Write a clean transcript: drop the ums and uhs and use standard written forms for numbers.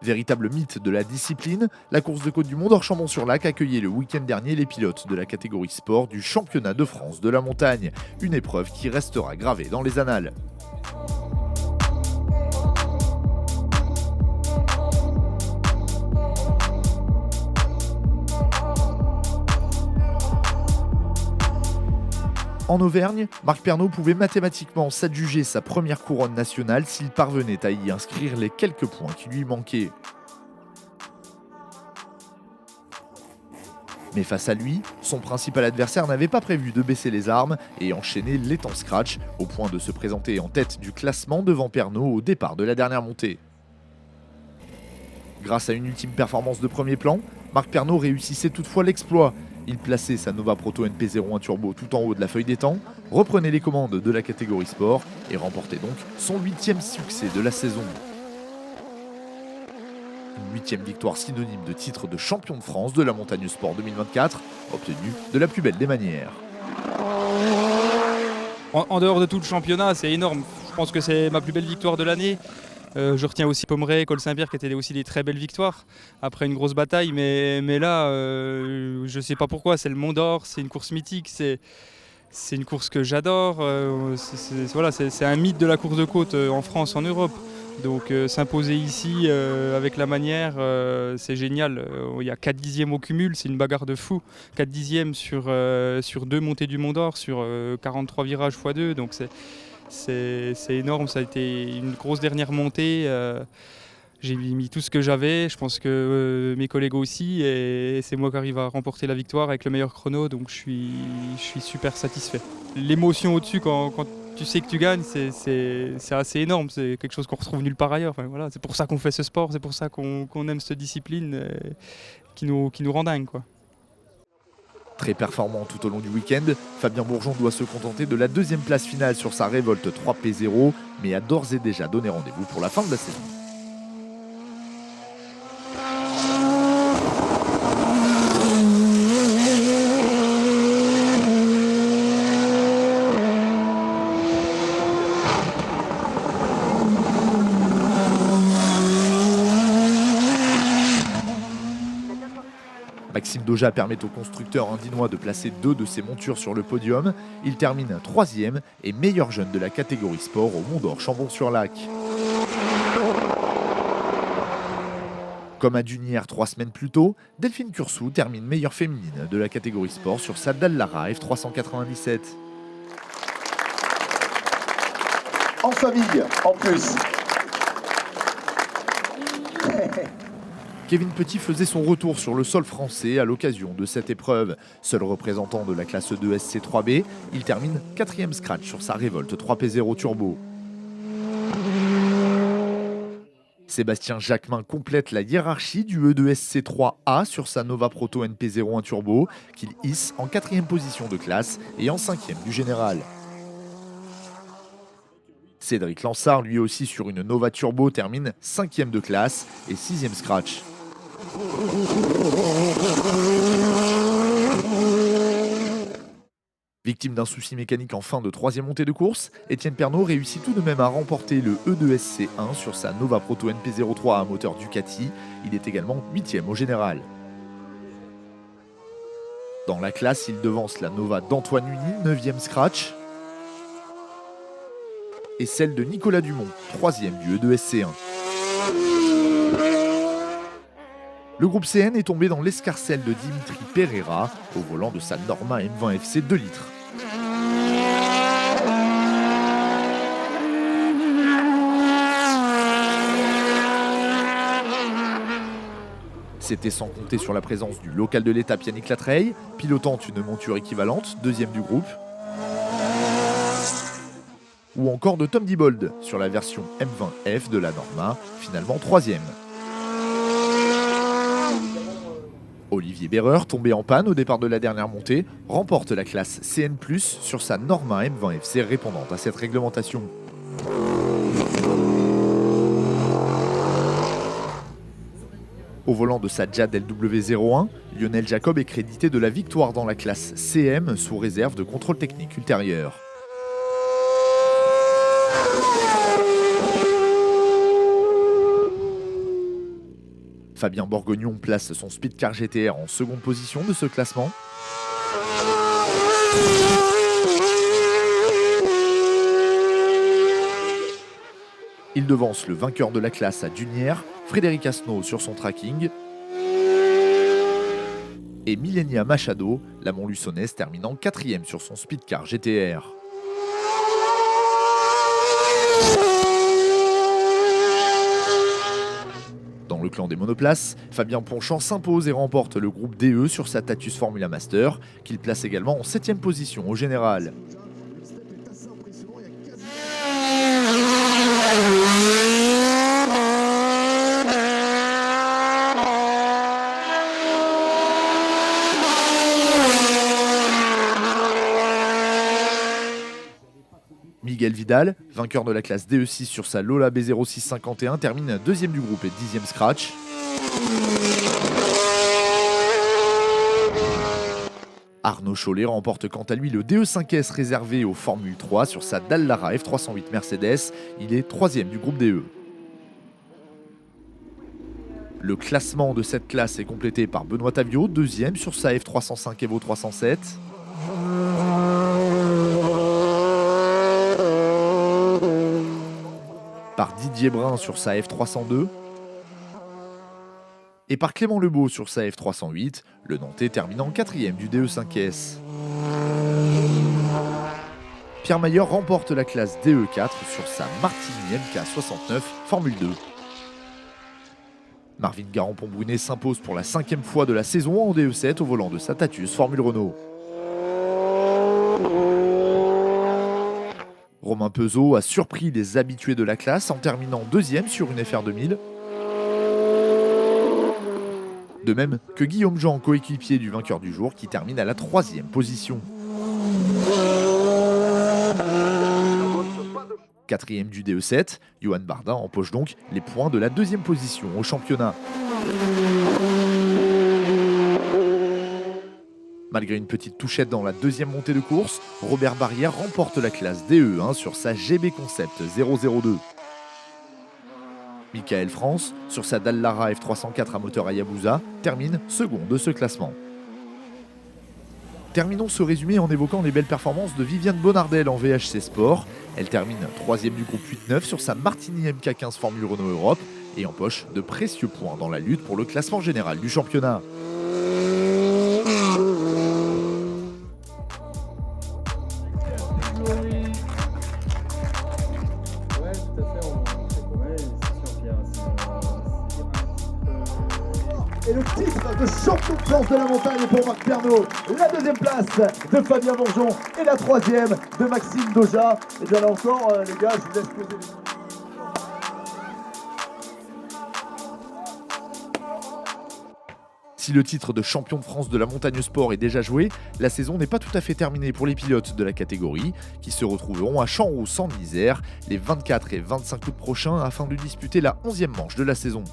Véritable mythe de la discipline, la course de côte du Mont d'Or Chambon-sur-Lac accueillait le week-end dernier les pilotes de la catégorie sport du championnat de France de la montagne. Une épreuve qui restera gravée dans les annales. En Auvergne, Marc Pernaut pouvait mathématiquement s'adjuger sa première couronne nationale s'il parvenait à y inscrire les quelques points qui lui manquaient. Mais face à lui, son principal adversaire n'avait pas prévu de baisser les armes et enchaîner les temps scratch, au point de se présenter en tête du classement devant Pernaut au départ de la dernière montée. Grâce à une ultime performance de premier plan, Marc Pernaut réussissait toutefois l'exploit. Il plaçait sa Nova Proto NP01 Turbo tout en haut de la feuille des temps, reprenait les commandes de la catégorie sport et remportait donc son 8e succès de la saison. Une 8e victoire synonyme de titre de champion de France de la montagne sport 2024, obtenue de la plus belle des manières. En dehors de tout le championnat, c'est énorme. Je pense que c'est ma plus belle victoire de l'année. Je retiens aussi Pommeraye, Col Saint-Pierre qui étaient aussi des très belles victoires après une grosse bataille. Mais là, je ne sais pas pourquoi, c'est le Mont d'Or, c'est une course mythique, c'est une course que j'adore. C'est un mythe de la course de côte en France, en Europe. Donc s'imposer ici avec la manière, c'est génial. Il y a 4 dixièmes au cumul, c'est une bagarre de fou. 4 dixièmes sur 2 montées du Mont d'Or, sur 43 virages x 2. Donc c'est énorme, ça a été une grosse dernière montée. J'ai mis tout ce que j'avais, je pense que mes collègues aussi, et c'est moi qui arrive à remporter la victoire avec le meilleur chrono, donc je suis super satisfait. L'émotion au-dessus quand tu sais que tu gagnes, c'est assez énorme, c'est quelque chose qu'on retrouve nulle part ailleurs. Enfin, voilà, c'est pour ça qu'on fait ce sport, c'est pour ça qu'on aime cette discipline qui nous rend dingue, quoi. Très performant tout au long du week-end, Fabien Bourgeon doit se contenter de la 2e place finale sur sa Révolte 3P0, mais a d'ores et déjà donné rendez-vous pour la fin de la saison. Maxime Doja permet au constructeur indinois de placer 2 de ses montures sur le podium. Il termine 3e et meilleur jeune de la catégorie sport au Mont d'Or Chambon-sur-Lac. Comme à Dunière 3 semaines plus tôt, Delphine Cursou termine meilleure féminine de la catégorie sport sur sa Dallara F397. En famille, en plus. Kevin Petit faisait son retour sur le sol français à l'occasion de cette épreuve. Seul représentant de la classe 2 SC3B, il termine 4e scratch sur sa Révolte 3P0 Turbo. Sébastien Jacquemin complète la hiérarchie du E2 SC3A sur sa Nova Proto NP01 Turbo, qu'il hisse en 4e position de classe et en 5e du général. Cédric Lansard, lui aussi sur une Nova Turbo, termine 5e de classe et 6e scratch. Victime d'un souci mécanique en fin de 3e montée de course, Étienne Pernaut réussit tout de même à remporter le E2SC1 sur sa Nova Proto NP03 à moteur Ducati. Il est également 8e au général. Dans la classe, il devance la Nova d'Antoine Uni, 9e scratch, et celle de Nicolas Dumont, 3e du E2SC1. Le groupe CN est tombé dans l'escarcelle de Dimitri Pereira au volant de sa Norma M20 FC 2 litres. C'était sans compter sur la présence du local de l'étape Yannick Latreille, pilotant une monture équivalente, 2e du groupe, ou encore de Tom Diebold sur la version M20F de la Norma, finalement 3e. Olivier Berreur, tombé en panne au départ de la dernière montée, remporte la classe CN+, sur sa Norma M20 FC répondant à cette réglementation. Au volant de sa Jad LW01, Lionel Jacob est crédité de la victoire dans la classe CM sous réserve de contrôle technique ultérieur. Fabien Borgognon place son Speedcar GTR en seconde position de ce classement. Il devance le vainqueur de la classe à Dunières, Frédéric Asnaud sur son tracking. Et Millenia Machado, la Montluçonnaise, terminant 4e sur son Speedcar GTR. Dans le clan des monoplaces, Fabien Ponchant s'impose et remporte le groupe DE sur sa Tatuus Formula Master, qu'il place également en 7e position au général. Miguel Vidal, vainqueur de la classe DE6 sur sa Lola B0651, termine 2e du groupe et 10e scratch. Arnaud Cholet remporte quant à lui le DE5S réservé aux Formule 3 sur sa Dallara F308 Mercedes. Il est 3e du groupe DE. Le classement de cette classe est complété par Benoît Tavio, 2e sur sa F305 Evo 307. Par Didier Brun sur sa F302 et par Clément Lebeau sur sa F308, le Nantais terminant 4e du DE5S. Pierre Mayer remporte la classe DE4 sur sa Martini MK69 Formule 2. Marvin Garamond-Brunet s'impose pour la 5e fois de la saison en DE7 au volant de sa Tatuus Formule Renault. Romain Peugeot a surpris les habitués de la classe en terminant 2e sur une FR2000. De même que Guillaume Jean, coéquipier du vainqueur du jour, qui termine à la 3e position. 4e du DE7, Johan Bardin empoche donc les points de la 2e position au championnat. Malgré une petite touchette dans la 2e montée de course, Robert Barrière remporte la classe DE1 sur sa GB Concept 002. Michael France, sur sa Dallara F304 à moteur Hayabusa, termine second de ce classement. Terminons ce résumé en évoquant les belles performances de Viviane Bonardel en VHC Sport. Elle termine 3e du groupe 8-9 sur sa Martini MK15 Formule Renault Europe et empoche de précieux points dans la lutte pour le classement général du championnat. Et le titre de champion de France de la montagne pour Marc Pernot. La 2e place de Fabien Bourgeon et la 3e de Maxime Doja. Et bien là encore, les gars, je vous laisse poser les... Si le titre de champion de France de la montagne sport est déjà joué, la saison n'est pas tout à fait terminée pour les pilotes de la catégorie, qui se retrouveront à Champs-Rousse en Isère les 24 et 25 août prochains afin de disputer la 11e manche de la saison.